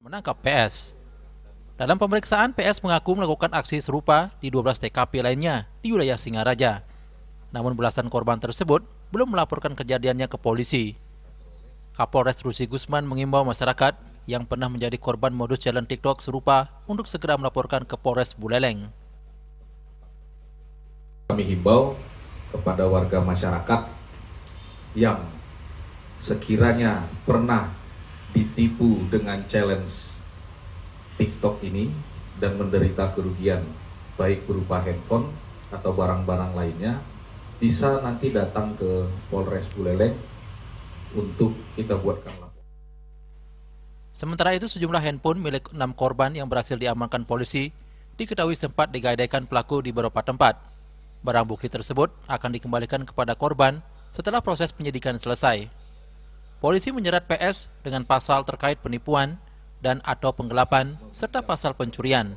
menangkap PS. Dalam pemeriksaan, PS mengaku melakukan aksi serupa di 12 TKP lainnya di wilayah Singaraja. Namun belasan korban tersebut belum melaporkan kejadiannya ke polisi. Kapolres Rusi Gusman mengimbau masyarakat yang pernah menjadi korban modus challenge TikTok serupa untuk segera melaporkan ke Polres Buleleng. Kami himbau kepada warga masyarakat yang sekiranya pernah ditipu dengan challenge TikTok ini dan menderita kerugian baik berupa handphone atau barang-barang lainnya, bisa nanti datang ke Polres Buleleng untuk kita buatkan laporan. Sementara itu, sejumlah handphone milik 6 korban yang berhasil diamankan polisi diketahui sempat digadaikan pelaku di beberapa tempat. Barang bukti tersebut akan dikembalikan kepada korban setelah proses penyidikan selesai. Polisi menjerat PS dengan pasal terkait penipuan dan atau penggelapan serta pasal pencurian.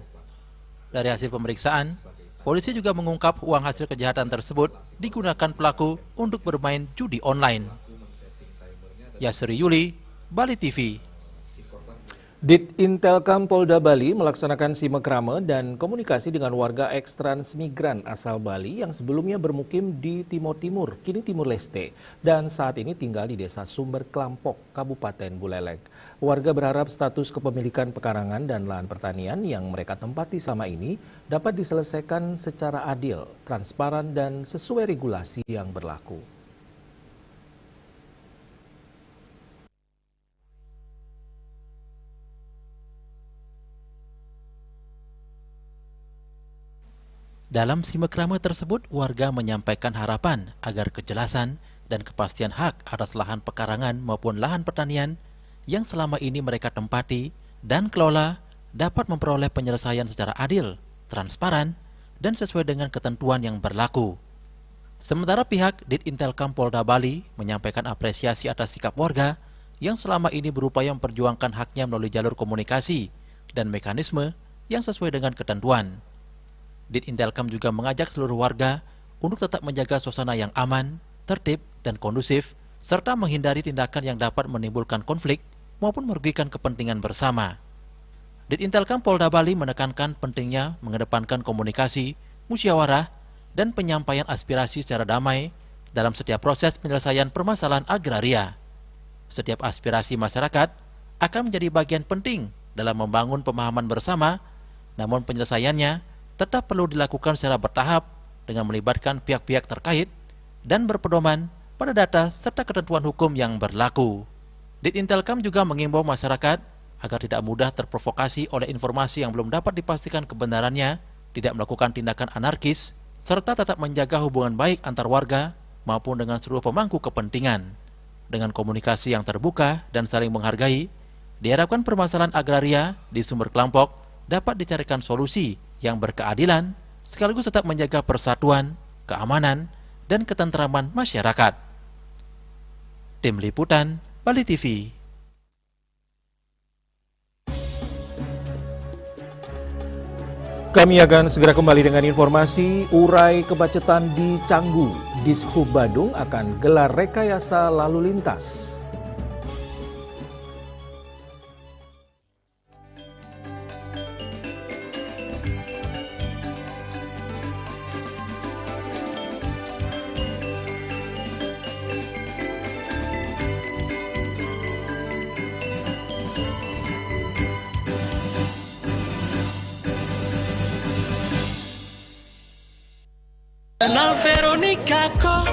Dari hasil pemeriksaan, polisi juga mengungkap uang hasil kejahatan tersebut digunakan pelaku untuk bermain judi online. Yasri Yuli, Bali TV. Ditintelkam Polda Bali melaksanakan simekrame dan komunikasi dengan warga eks-transmigran asal Bali yang sebelumnya bermukim di Timur Timur, kini Timur Leste, dan saat ini tinggal di Desa Sumber Klampok, Kabupaten Buleleng. Warga berharap status kepemilikan pekarangan dan lahan pertanian yang mereka tempati selama ini dapat diselesaikan secara adil, transparan, dan sesuai regulasi yang berlaku. Dalam simekrame tersebut, warga menyampaikan harapan agar kejelasan dan kepastian hak atas lahan pekarangan maupun lahan pertanian yang selama ini mereka tempati dan kelola dapat memperoleh penyelesaian secara adil, transparan, dan sesuai dengan ketentuan yang berlaku. Sementara pihak Ditintelkam Polda Bali menyampaikan apresiasi atas sikap warga yang selama ini berupaya memperjuangkan haknya melalui jalur komunikasi dan mekanisme yang sesuai dengan ketentuan. Ditintelkam juga mengajak seluruh warga untuk tetap menjaga suasana yang aman, tertib, dan kondusif, serta menghindari tindakan yang dapat menimbulkan konflik maupun merugikan kepentingan bersama. Ditintelkam Polda Bali menekankan pentingnya mengedepankan komunikasi, musyawarah, dan penyampaian aspirasi secara damai dalam setiap proses penyelesaian permasalahan agraria. Setiap aspirasi masyarakat akan menjadi bagian penting dalam membangun pemahaman bersama, namun penyelesaiannya tetap perlu dilakukan secara bertahap dengan melibatkan pihak-pihak terkait dan berpedoman pada data serta ketentuan hukum yang berlaku. Ditintelkam juga mengimbau masyarakat agar tidak mudah terprovokasi oleh informasi yang belum dapat dipastikan kebenarannya, tidak melakukan tindakan anarkis, serta tetap menjaga hubungan baik antar warga maupun dengan seluruh pemangku kepentingan. Dengan komunikasi yang terbuka dan saling menghargai, diharapkan permasalahan agraria di Sumber Klampok dapat dicarikan solusi yang berkeadilan, sekaligus tetap menjaga persatuan, keamanan, dan ketentraman masyarakat. Tim Liputan, Bali TV. Kami akan segera kembali dengan informasi urai kemacetan di Canggu. Dishub Badung akan gelar rekayasa lalu lintas. Kenal Veronica kok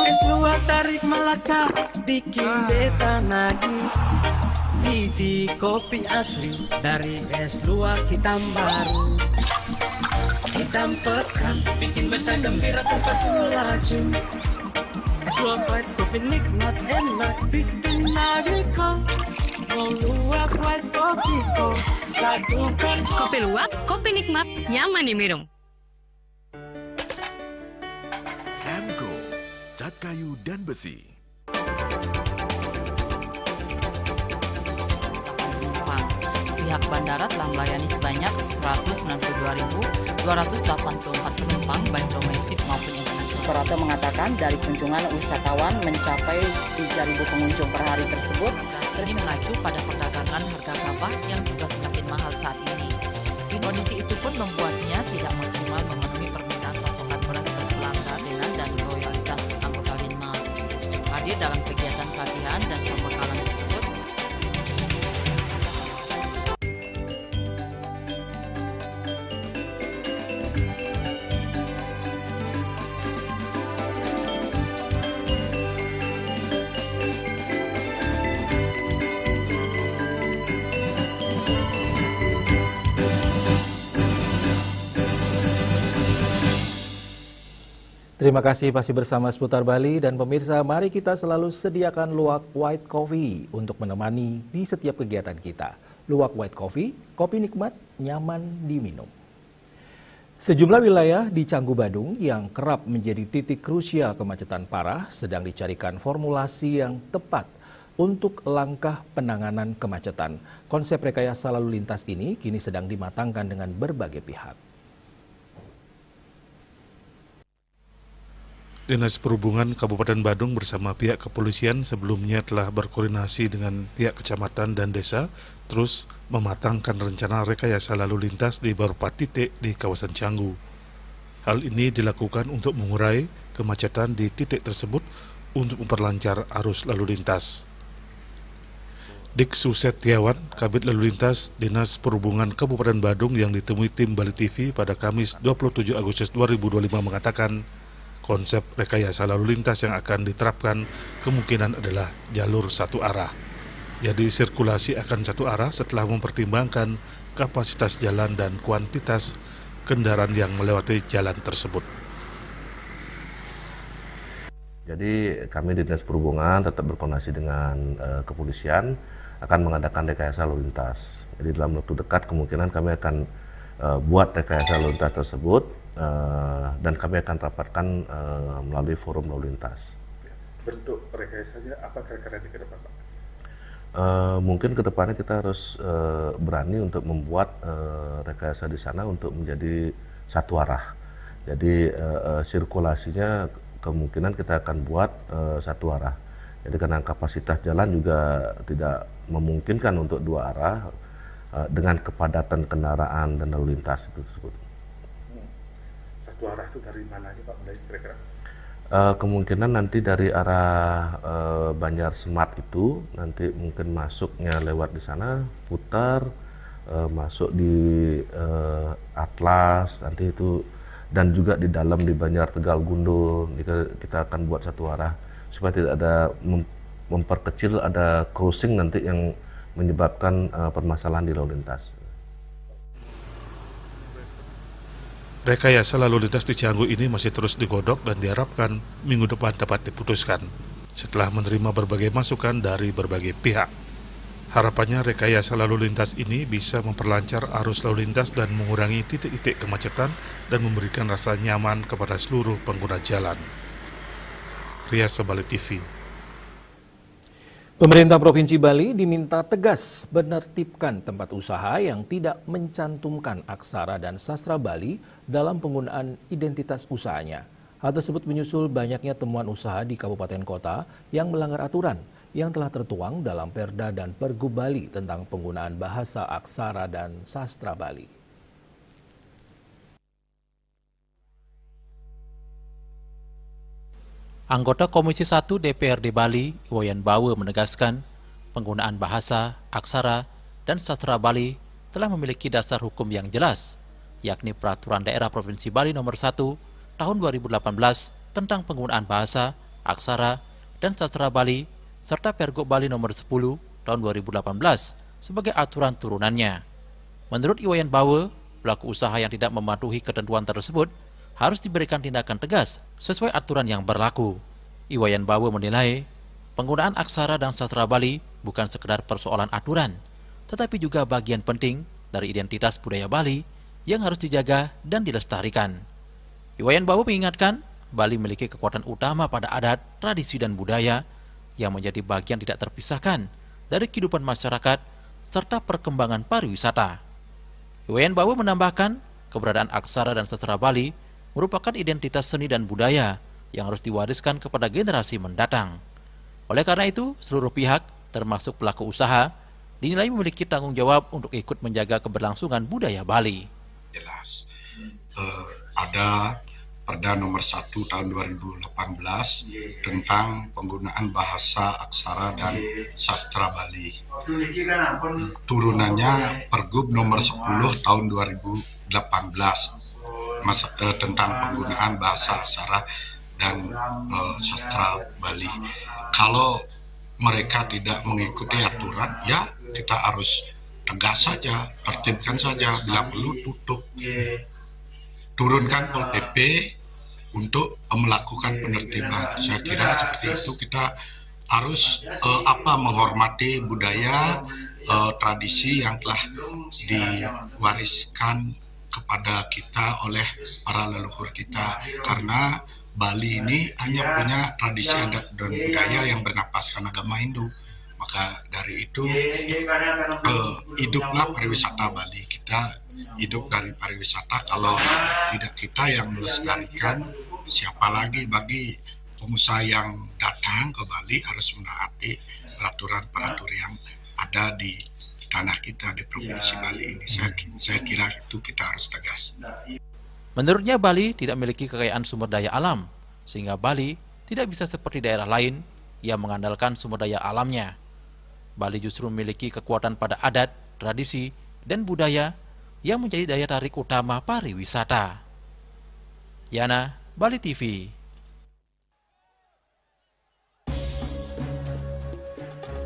es luar tarik Melaka bikin beta nagih. Biji kopi asli dari es luar hitam baru, hitam pekat bikin beta gembira tempat laju. Es luar white coffee nikmat enak bikin nagih kok. Mau luwak white coffee kok satukan. Kopi luwak, kopi nikmat, nyaman diminum. Emco, cat kayu dan besi. Pihak bandara telah melayani sebanyak 192.284 penumpang baik domestik maupun internasional. Suprapto mengatakan dari kunjungan wisatawan mencapai 3.000 pengunjung per hari tersebut, ini mengacu pada perdagangan harga gabah yang juga semakin mahal saat ini. Kondisi itu pun membuatnya tidak maksimal memenuhi permintaan pasokan beras ke pelanggan dan loyalitas anggota Linmas. Hadir dalam kegiatan pelatihan dan pembekalan tersebut, Terima kasih masih bersama Seputar Bali dan pemirsa, mari kita selalu sediakan luwak white coffee untuk menemani di setiap kegiatan kita. Luwak white coffee, kopi nikmat, nyaman diminum. Sejumlah wilayah di Canggu Badung yang kerap menjadi titik krusial kemacetan parah sedang dicarikan formulasi yang tepat untuk langkah penanganan kemacetan. Konsep rekayasa lalu lintas ini kini sedang dimatangkan dengan berbagai pihak. Dinas Perhubungan Kabupaten Badung bersama pihak kepolisian sebelumnya telah berkoordinasi dengan pihak kecamatan dan desa, terus mematangkan rencana rekayasa lalu lintas di beberapa titik di kawasan Canggu. Hal ini dilakukan untuk mengurai kemacetan di titik tersebut untuk memperlancar arus lalu lintas. Diksu Setiawan, Kabid Lalu Lintas Dinas Perhubungan Kabupaten Badung yang ditemui tim Bali TV pada Kamis 27 Agustus 2025 mengatakan, konsep rekayasa lalu lintas yang akan diterapkan kemungkinan adalah jalur satu arah. Jadi sirkulasi akan satu arah setelah mempertimbangkan kapasitas jalan dan kuantitas kendaraan yang melewati jalan tersebut. Jadi kami di Dinas Perhubungan tetap berkoordinasi dengan kepolisian akan mengadakan rekayasa lalu lintas. Jadi dalam waktu dekat kemungkinan kami akan buat rekayasa lalu lintas tersebut dan kami akan rapatkan melalui forum lalu lintas. Bentuk rekayasanya apa kira-kira di depan, Pak? Mungkin ke depannya kita harus berani untuk membuat rekayasa di sana untuk menjadi satu arah. Jadi sirkulasinya kemungkinan kita akan buat satu arah. Jadi karena kapasitas jalan juga tidak memungkinkan untuk dua arah dengan kepadatan kendaraan dan lalu lintas itu tersebut. Satu arah itu dari mana aja, Pak? Kira-kira? Kemungkinan nanti dari arah Banjar Semat itu nanti mungkin masuknya lewat di sana, putar, masuk di Atlas nanti itu, dan juga di dalam di Banjar Tegal Gundul kita akan buat satu arah supaya tidak ada memperkecil ada crossing nanti yang menyebabkan permasalahan di lalu lintas. Rekayasa lalu lintas di Canggu ini masih terus digodok dan diharapkan minggu depan dapat diputuskan setelah menerima berbagai masukan dari berbagai pihak. Harapannya rekayasa lalu lintas ini bisa memperlancar arus lalu lintas dan mengurangi titik-titik kemacetan dan memberikan rasa nyaman kepada seluruh pengguna jalan. Rias Bali TV. Pemerintah Provinsi Bali diminta tegas menertibkan tempat usaha yang tidak mencantumkan aksara dan sastra Bali dalam penggunaan identitas usahanya. Hal tersebut menyusul banyaknya temuan usaha di kabupaten kota yang melanggar aturan yang telah tertuang dalam Perda dan Pergub Bali tentang penggunaan bahasa aksara dan sastra Bali. Anggota Komisi 1 DPRD Bali, Iwayan Bawe menegaskan, penggunaan bahasa, aksara, dan sastra Bali telah memiliki dasar hukum yang jelas, yakni Peraturan Daerah Provinsi Bali Nomor 1 Tahun 2018 tentang penggunaan bahasa, aksara, dan sastra Bali, serta Pergub Bali Nomor 10 Tahun 2018 sebagai aturan turunannya. Menurut Iwayan Bawe, pelaku usaha yang tidak mematuhi ketentuan tersebut harus diberikan tindakan tegas sesuai aturan yang berlaku. Iwayan Bawe menilai, penggunaan aksara dan sastra Bali bukan sekedar persoalan aturan, tetapi juga bagian penting dari identitas budaya Bali yang harus dijaga dan dilestarikan. Iwayan Bawe mengingatkan, Bali memiliki kekuatan utama pada adat, tradisi, dan budaya yang menjadi bagian tidak terpisahkan dari kehidupan masyarakat serta perkembangan pariwisata. Iwayan Bawe menambahkan, keberadaan aksara dan sastra Bali merupakan identitas seni dan budaya yang harus diwariskan kepada generasi mendatang. Oleh karena itu, seluruh pihak, termasuk pelaku usaha, dinilai memiliki tanggung jawab untuk ikut menjaga keberlangsungan budaya Bali. Jelas, ada Perda nomor 1 tahun 2018 tentang penggunaan bahasa aksara dan sastra Bali. Turunannya Pergub nomor 10 tahun 2018 tentang penggunaan bahasa aksara dan sastra Bali. Kalau mereka tidak mengikuti aturan, ya kita harus tegas saja, tertibkan saja, bila perlu tutup. Turunkan Pol PP untuk melakukan penertiban. Saya kira seperti itu kita harus menghormati budaya, tradisi yang telah diwariskan kepada kita oleh para leluhur kita, karena Bali ini hanya punya tradisi adat dan budaya yang bernapaskan agama Hindu. Maka dari itu hiduplah pariwisata Bali. Kita hidup dari pariwisata. Kalau tidak kita yang melestarikan, siapa lagi? Bagi pengusaha yang datang ke Bali harus menaati peraturan-peraturan yang ada di tanah kita di Provinsi Bali ini. Saya kira itu kita harus tegas. Menurutnya Bali tidak memiliki kekayaan sumber daya alam, sehingga Bali tidak bisa seperti daerah lain yang mengandalkan sumber daya alamnya. Bali justru memiliki kekuatan pada adat, tradisi, dan budaya yang menjadi daya tarik utama pariwisata. Yana, Bali TV.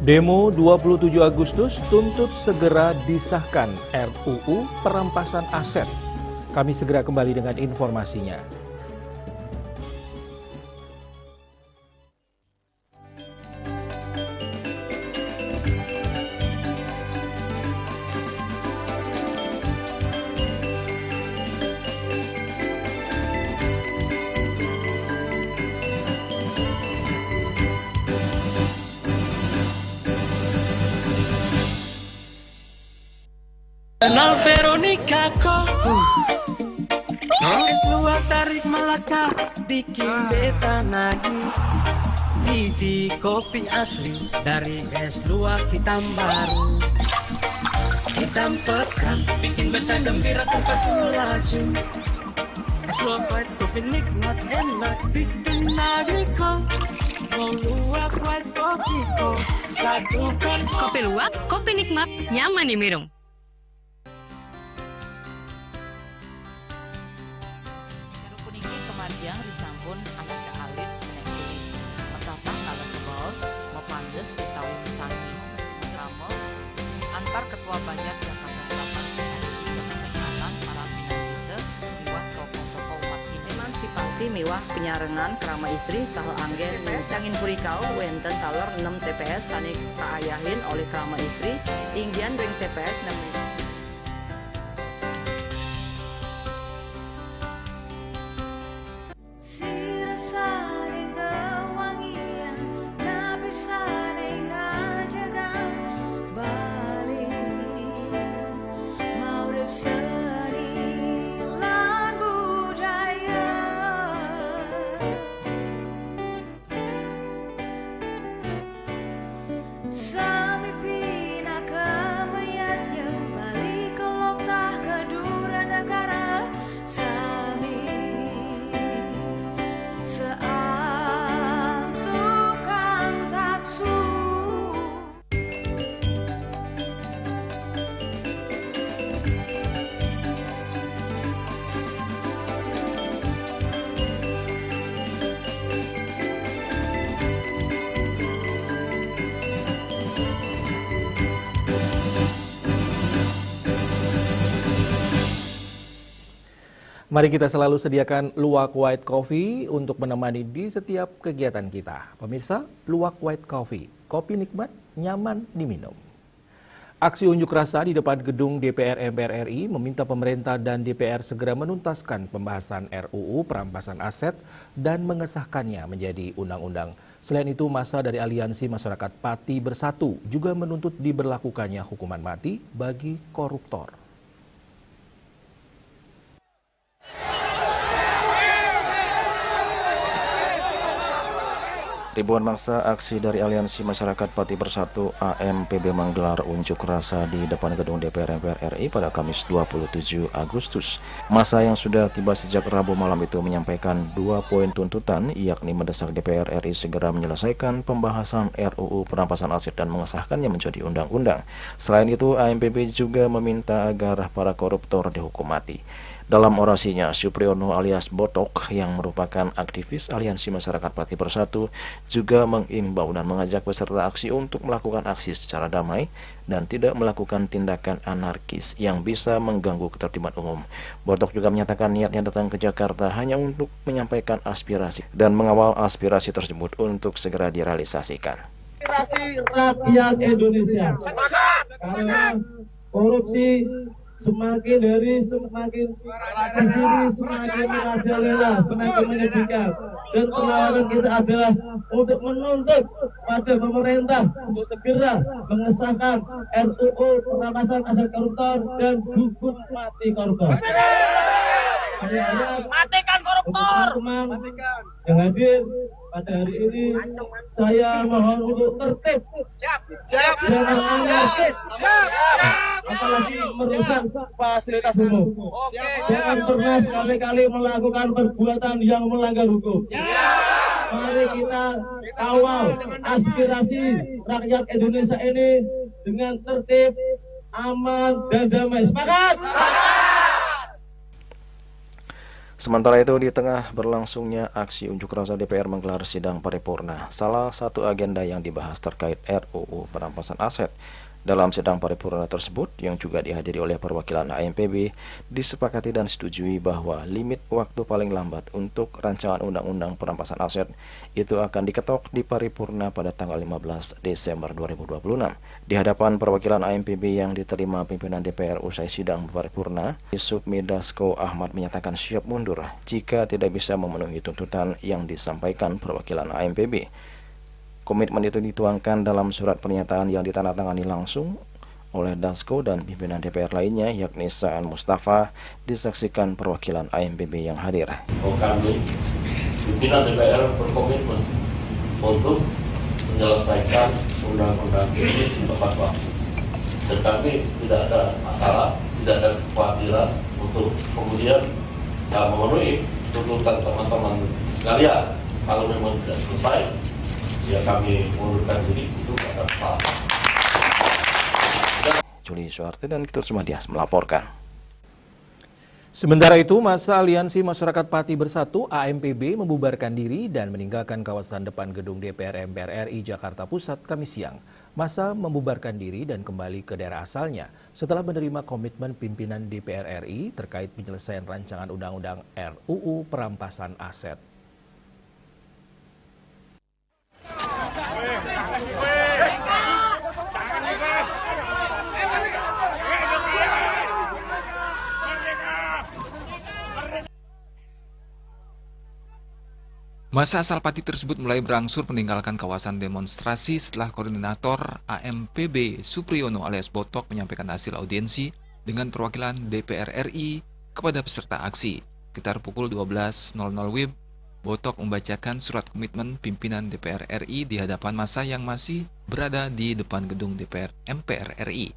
Demo 27 Agustus tuntut segera disahkan RUU perampasan aset. Kami segera kembali dengan informasinya. Kenal Veronica kok es luar tarik Melaka bikin beta nagih. Biji kopi asli dari es luar hitam baru. Hitam pekat bikin beta gembira tempat laju. Es luar white coffee nikmat enak bikin nagih kok. Mau luar white coffee kok satukan. Kopi luwak, kopi nikmat, nyaman diminum. Yang disampun anak alit nek kulit metapah kalau kebos mepandes utawi misangi mesin drama antar ketua Banjar Jakarta Selatan di Jakarta Selatan para pinangita miwah tokoh-tokoh umat Hindu emansipasi miwah penyarengan kerama istri saha anggen cangin purikau wenten taler 6 TPS sanik kaayahin oleh kerama istri inggian beng TPS 6. Mari kita selalu sediakan luwak white coffee untuk menemani di setiap kegiatan kita. Pemirsa, luwak white coffee, kopi nikmat, nyaman diminum. Aksi unjuk rasa di depan gedung DPR MPR RI meminta pemerintah dan DPR segera menuntaskan pembahasan RUU perampasan aset dan mengesahkannya menjadi undang-undang. Selain itu, massa dari Aliansi Masyarakat Pati Bersatu juga menuntut diberlakukannya hukuman mati bagi koruptor. Ribuan massa aksi dari Aliansi Masyarakat Pati Bersatu AMPB menggelar unjuk rasa di depan gedung DPR MPR RI pada Kamis 27 Agustus. Massa yang sudah tiba sejak Rabu malam itu menyampaikan 2 poin tuntutan, yakni mendesak DPR RI segera menyelesaikan pembahasan RUU perampasan aset dan mengesahkannya menjadi undang-undang. Selain itu, AMPB juga meminta agar para koruptor dihukum mati. Dalam orasinya, Supriyono alias Botok yang merupakan aktivis Aliansi Masyarakat Pati Bersatu juga mengimbau dan mengajak peserta aksi untuk melakukan aksi secara damai dan tidak melakukan tindakan anarkis yang bisa mengganggu ketertiban umum. Botok juga menyatakan niatnya datang ke Jakarta hanya untuk menyampaikan aspirasi dan mengawal aspirasi tersebut untuk segera direalisasikan. Aspirasi rakyat Indonesia. Karena korupsi semakin hari semakin di sini semakin merajalela, semakin menyedihkan, dan perlawanan kita adalah untuk menuntut pada pemerintah untuk segera mengesahkan RUU perampasan aset koruptor dan hukum mati koruptor. Matikan koruptor. Teman-teman yang hadir pada hari ini, saya mohon untuk tertib, jangan anarkis, apalagi merusak fasilitas umum. Jangan pernah sekali-kali melakukan perbuatan yang melanggar hukum. Mari kita kawal aspirasi rakyat Indonesia ini dengan tertib, aman, dan damai. Sepakat? Sementara itu, di tengah berlangsungnya aksi unjuk rasa, DPR menggelar sidang paripurna. Salah satu agenda yang dibahas terkait RUU perampasan aset. Dalam sidang paripurna tersebut, yang juga dihadiri oleh perwakilan AMPB, disepakati dan setujui bahwa limit waktu paling lambat untuk rancangan undang-undang perampasan aset itu akan diketok di paripurna pada tanggal 15 Desember 2026. Di hadapan perwakilan AMPB yang diterima pimpinan DPR usai sidang paripurna, Sufmi Dasko Ahmad menyatakan siap mundur jika tidak bisa memenuhi tuntutan yang disampaikan perwakilan AMPB. Komitmen itu dituangkan dalam surat pernyataan yang ditandatangani langsung oleh Dasko dan pimpinan DPR lainnya, yakni Saan Mustafa, disaksikan perwakilan AMPB yang hadir. Kami, pimpinan DPR berkomitmen untuk menyelesaikan undang-undang ini tepat waktu. Dan kami tidak ada masalah, tidak ada kekhawatiran untuk kemudian memenuhi tuntutan teman-teman sekalian. Kalau memang tidak selesai, ya kami mundurkan diri, itu tidak ada masalah. Juli Suharti dan Kitur Sumadias melaporkan. Sementara itu, massa Aliansi Masyarakat Pati Bersatu AMPB membubarkan diri dan meninggalkan kawasan depan gedung DPR MPR RI Jakarta Pusat Kamis siang. Massa membubarkan diri dan kembali ke daerah asalnya setelah menerima komitmen pimpinan DPR RI terkait penyelesaian rancangan undang-undang RUU perampasan aset. Massa asal Pati tersebut mulai berangsur meninggalkan kawasan demonstrasi setelah koordinator AMPB Supriyono alias Botok menyampaikan hasil audiensi dengan perwakilan DPR RI kepada peserta aksi. Sekitar pukul 12.00 WIB, Botok membacakan surat komitmen pimpinan DPR RI di hadapan massa yang masih berada di depan gedung DPR MPR RI.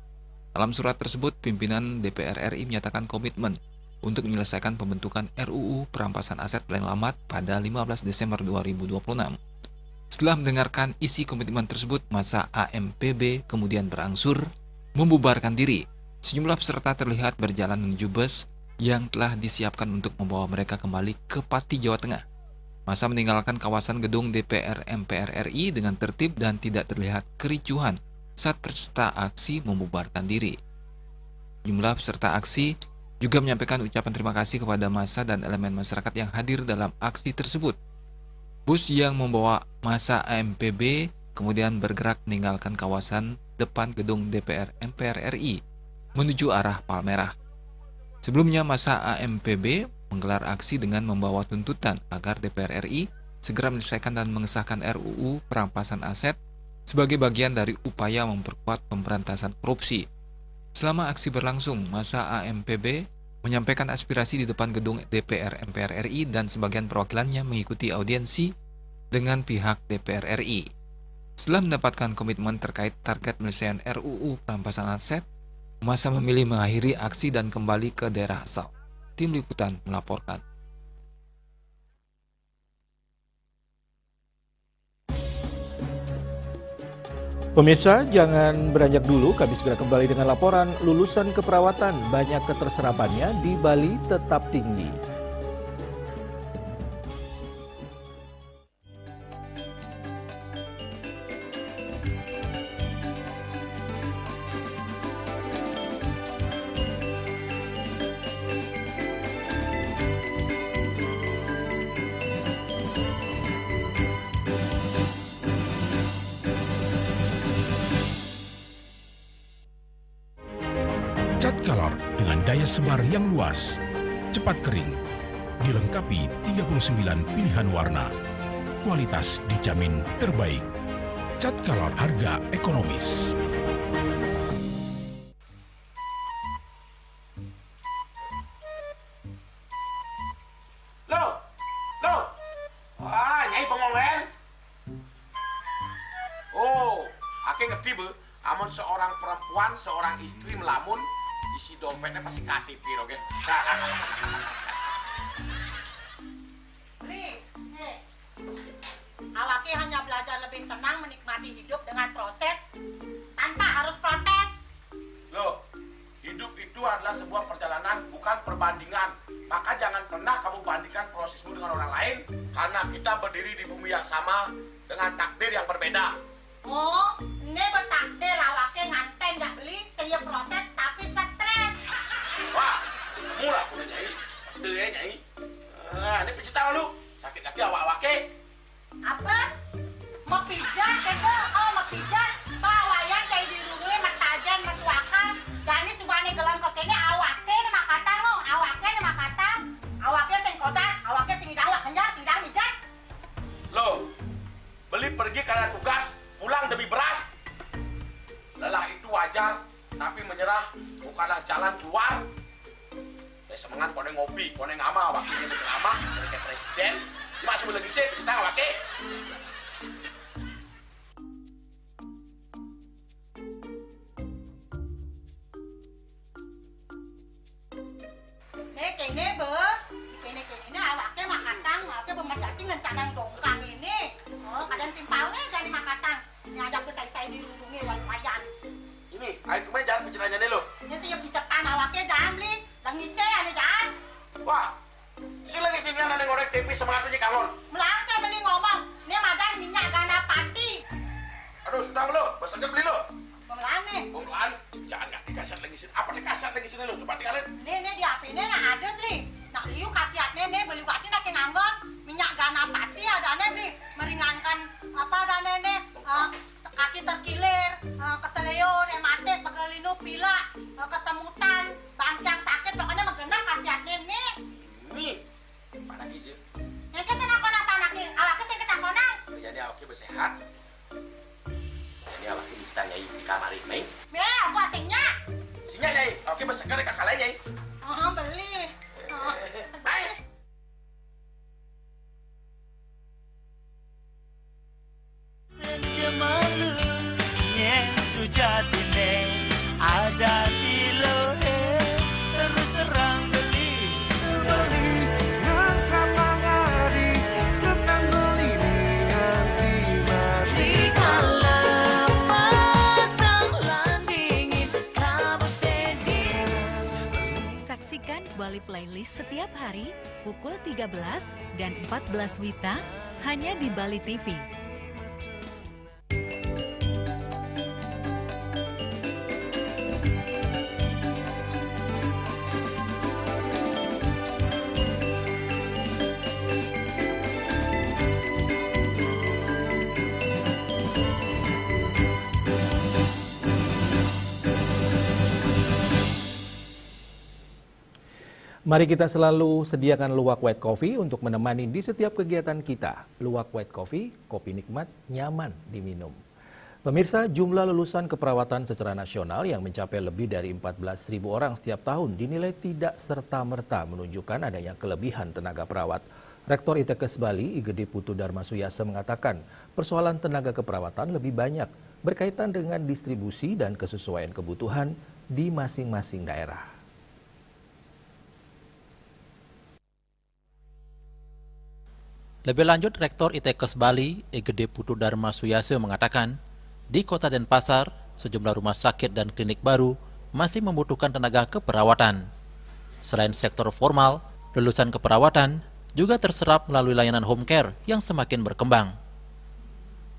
Dalam surat tersebut, pimpinan DPR RI menyatakan komitmen untuk menyelesaikan pembentukan RUU perampasan aset paling lambat pada 15 Desember 2026. Setelah mendengarkan isi komitmen tersebut, massa AMPB kemudian berangsur membubarkan diri. Sejumlah peserta terlihat berjalan menuju bus yang telah disiapkan untuk membawa mereka kembali ke Pati, Jawa Tengah. Massa meninggalkan kawasan gedung DPR MPR RI dengan tertib dan tidak terlihat kericuhan saat peserta aksi membubarkan diri. Jumlah peserta aksi juga menyampaikan ucapan terima kasih kepada massa dan elemen masyarakat yang hadir dalam aksi tersebut. Bus yang membawa massa AMPB kemudian bergerak meninggalkan kawasan depan gedung DPR MPR RI menuju arah Palmerah. Sebelumnya, massa AMPB menggelar aksi dengan membawa tuntutan agar DPR RI segera menyelesaikan dan mengesahkan RUU perampasan aset sebagai bagian dari upaya memperkuat pemberantasan korupsi. Selama aksi berlangsung, massa AMPB menyampaikan aspirasi di depan gedung DPR MPR RI dan sebagian perwakilannya mengikuti audiensi dengan pihak DPR RI. Setelah mendapatkan komitmen terkait target penyelesaian RUU perampasan aset, masa memilih mengakhiri aksi dan kembali ke daerah asal. Tim Liputan melaporkan. Pemirsa, jangan beranjak dulu, kami segera kembali dengan laporan lulusan keperawatan. Banyak keterserapannya di Bali tetap tinggi. Cat Color dengan daya sebar yang luas, cepat kering, dilengkapi 39 pilihan warna. Kualitas dijamin terbaik. Cat Color harga ekonomis. Nyai bengong len. Oh, ake ngerti be. Amun seorang perempuan, seorang istri melamun, isi dompetnya pasti KTP, oke? Nih, awake hanya belajar lebih tenang menikmati hidup dengan proses tanpa harus protes. Loh, hidup itu adalah sebuah perjalanan, bukan perbandingan. Maka jangan pernah kamu bandingkan prosesmu dengan orang lain, karena kita berdiri di bumi yang sama dengan takdir yang berbeda. Oh, ini bertakdir awake nganten gak beli, saya proses tapi stres. Wah, mula aku Nyai. Takdir ya Nyai. Ini pijit tangan lu. Sakit kaki awak-awake. Apa? Mau pijat kata? Oh, mau pijat. Bawayan kayak di rumah matajan matuakan. Gani subane gelam kekene awake ni makatang lo. Awake ni makatang. Awake sing kodak, awake sing idawak kenjar, sing idawak mijat. Loh, beli pergi karena tugas, pulang demi beras. Lelah itu wajar, tapi menyerah bukanlah jalan keluar. Semangat kone ngopi, kone ngama, wakilnya berceramah, jadi kayak presiden. Masuk lagi sih, kita wakil. Kene be, kene awake makatang, awake bemerjati ngencanang dongkang ini. Oh, kadang timpalnya jadi makatang. Ngajak ke saya dirundungi wayan. Ini, ayo cuma jangan bicaranya nih lo. Ini saya bicarkan awake jangan beli, langise ane jangan. Wah, si lagi sini ada ngorek tempe semangat aja kangon. Melang saya beli ngomong, ini madan minyak gana pati. Aduh, sudah lo, besarnya beli lo. Pemelaan nih. Pemelaan, jangan nggak dikasih lagi sini. Apa dikasih lagi sini lo? Coba tinggalin. Nih di HP ini nggak ada beli. Nak liu kasihatnya nih beli bati nak nganggon minyak gana pati ada nih beli meringankan apa ada nih kaki terkilir, keseleur, ematik, pegelinu, pila, kesemutan, bangcang sakit, pokoknya menggenap kasihatnya nih. Nih, mana gitu? Yang kita nak panakin, awaknya saya kita konang. Jadi awaknya bersehat. Jadi awaknya bisa nyai di kamar ini. Aku asingnya. Asingnya nyai, awaknya bersegar kakak lain nyai. Beli. Baik. Senja malu yang sujati ne ada di lohe terus terang beli yang sama ngari terus nang beli nganti mati kalau matang landingin kabut tedis. Saksikan Bali Playlist setiap hari pukul 13 dan 14 WITA hanya di Bali TV. Mari kita selalu sediakan luwak white coffee untuk menemani di setiap kegiatan kita. Luwak white coffee, kopi nikmat, nyaman diminum. Pemirsa, jumlah lulusan keperawatan secara nasional yang mencapai lebih dari 14.000 orang setiap tahun dinilai tidak serta-merta menunjukkan adanya kelebihan tenaga perawat. Rektor ITKes Bali, Igede Putu Darmasuyasa mengatakan persoalan tenaga keperawatan lebih banyak berkaitan dengan distribusi dan kesesuaian kebutuhan di masing-masing daerah. Lebih lanjut, Rektor ITKes Bali, Igede Putu Darmasuyasa mengatakan, di Kota Denpasar, sejumlah rumah sakit dan klinik baru masih membutuhkan tenaga keperawatan. Selain sektor formal, lulusan keperawatan juga terserap melalui layanan home care yang semakin berkembang.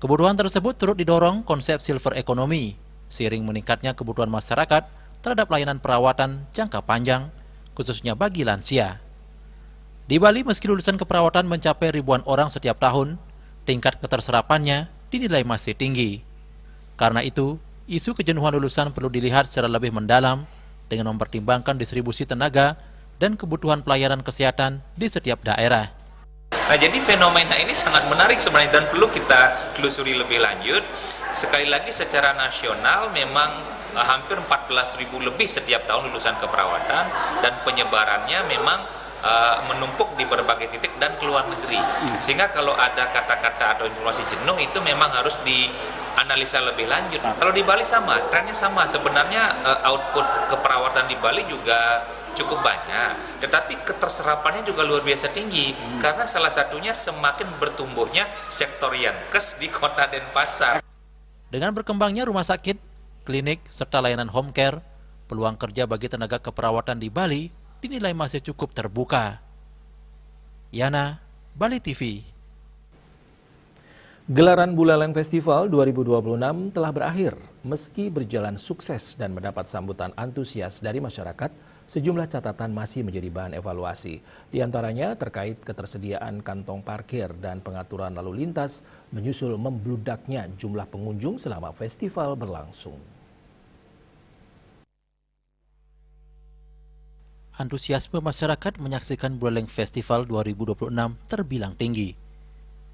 Kebutuhan tersebut turut didorong konsep silver economy, seiring meningkatnya kebutuhan masyarakat terhadap layanan perawatan jangka panjang, khususnya bagi lansia. Di Bali, meski lulusan keperawatan mencapai ribuan orang setiap tahun, tingkat keterserapannya dinilai masih tinggi. Karena itu, isu kejenuhan lulusan perlu dilihat secara lebih mendalam dengan mempertimbangkan distribusi tenaga dan kebutuhan pelayanan kesehatan di setiap daerah. Nah, jadi fenomena ini sangat menarik sebenarnya dan perlu kita telusuri lebih lanjut. Sekali lagi secara nasional memang hampir 14.000 lebih setiap tahun lulusan keperawatan dan penyebarannya memang menumpuk di berbagai titik dan keluar negeri. Sehingga kalau ada kata-kata atau informasi jenuh itu memang harus dianalisa lebih lanjut. Kalau di Bali sama, trennya sama. Sebenarnya output keperawatan di Bali juga cukup banyak, tetapi keterserapannya juga luar biasa tinggi karena salah satunya semakin bertumbuhnya sektor Yankes di Kota Denpasar. Dengan berkembangnya rumah sakit, klinik, serta layanan home care, peluang kerja bagi tenaga keperawatan di Bali dinilai masih cukup terbuka. Yana, Bali TV. Gelaran Buleleng Festival 2026 telah berakhir. Meski berjalan sukses dan mendapat sambutan antusias dari masyarakat, sejumlah catatan masih menjadi bahan evaluasi. Di antaranya terkait ketersediaan kantong parkir dan pengaturan lalu lintas menyusul membludaknya jumlah pengunjung selama festival berlangsung. Antusiasme masyarakat menyaksikan Buleleng Festival 2026 terbilang tinggi.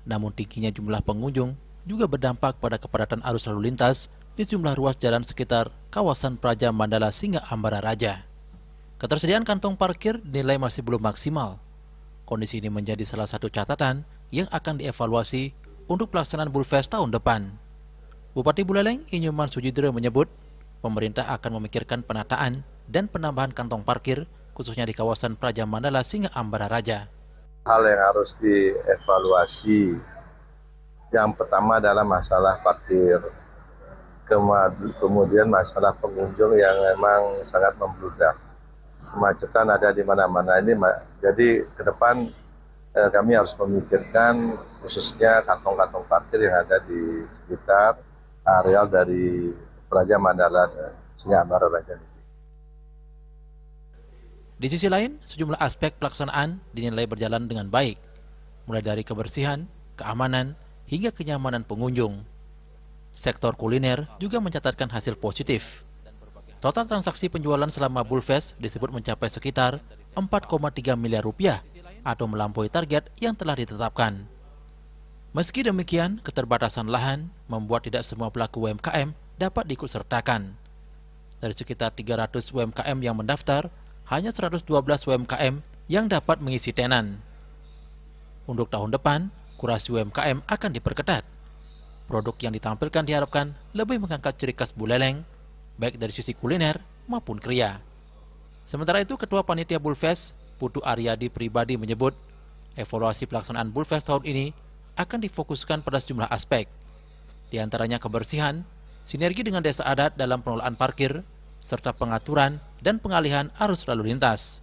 Namun tingginya jumlah pengunjung juga berdampak pada kepadatan arus lalu lintas di sejumlah ruas jalan sekitar kawasan Praja Mandala Singa Ambara Raja. Ketersediaan kantong parkir dinilai masih belum maksimal. Kondisi ini menjadi salah satu catatan yang akan dievaluasi untuk pelaksanaan Bulfest tahun depan. Bupati Buleleng, Inyuman Sujidro menyebut, pemerintah akan memikirkan penataan dan penambahan kantong parkir, khususnya di kawasan Praja Mandala Singa Ambara Raja. Hal yang harus dievaluasi, yang pertama adalah masalah parkir, kemudian masalah pengunjung yang memang sangat membludak. Kemacetan ada di mana-mana ini, jadi ke depan kami harus memikirkan khususnya kantong-kantong parkir yang ada di sekitar areal dari Praja Mandala Singa Ambara Raja. Di sisi lain, sejumlah aspek pelaksanaan dinilai berjalan dengan baik, mulai dari kebersihan, keamanan, hingga kenyamanan pengunjung. Sektor kuliner juga mencatatkan hasil positif. Total transaksi penjualan selama Bulfest disebut mencapai sekitar 4,3 miliar rupiah atau melampaui target yang telah ditetapkan. Meski demikian, keterbatasan lahan membuat tidak semua pelaku UMKM dapat diikutsertakan. Dari sekitar 300 UMKM yang mendaftar, hanya 112 UMKM yang dapat mengisi tenan. Untuk tahun depan, kurasi UMKM akan diperketat. Produk yang ditampilkan diharapkan lebih mengangkat ciri khas Buleleng, baik dari sisi kuliner maupun kria. Sementara itu, Ketua Panitia Bulfest, Putu Aryadi pribadi menyebut, evaluasi pelaksanaan Bulfest tahun ini akan difokuskan pada sejumlah aspek, di antaranya kebersihan, sinergi dengan desa adat dalam pengelolaan parkir, serta pengaturan dan pengalihan arus lalu lintas.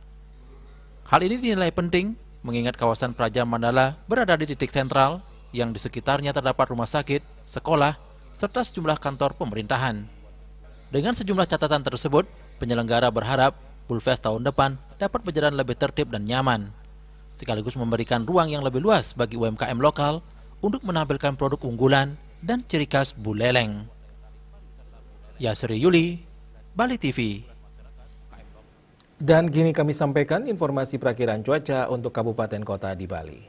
Hal ini dinilai penting mengingat kawasan Praja Mandala berada di titik sentral yang di sekitarnya terdapat rumah sakit, sekolah, serta sejumlah kantor pemerintahan. Dengan sejumlah catatan tersebut, penyelenggara berharap Bulfest tahun depan dapat berjalan lebih tertib dan nyaman, sekaligus memberikan ruang yang lebih luas bagi UMKM lokal untuk menampilkan produk unggulan dan ciri khas Buleleng. Yasri Yuli, Bali TV. Dan kini kami sampaikan informasi perakiran cuaca untuk kabupaten kota di Bali.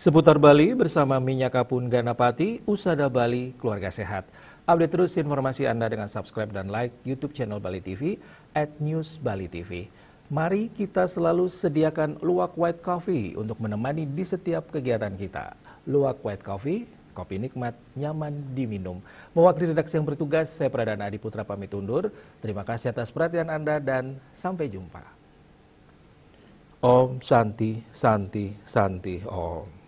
Seputar Bali bersama Minyak Kapun Ganapati, Usada Bali, keluarga sehat. Update terus informasi Anda dengan subscribe dan like YouTube channel Bali TV @newsbalitv. Mari kita selalu sediakan luwak white coffee untuk menemani di setiap kegiatan kita. Luwak white coffee, kopi nikmat, nyaman diminum. Mewakili redaksi yang bertugas, saya Pradana Adiputra pamit undur. Terima kasih atas perhatian Anda dan sampai jumpa. Om Santi, Santi, Santi, Om.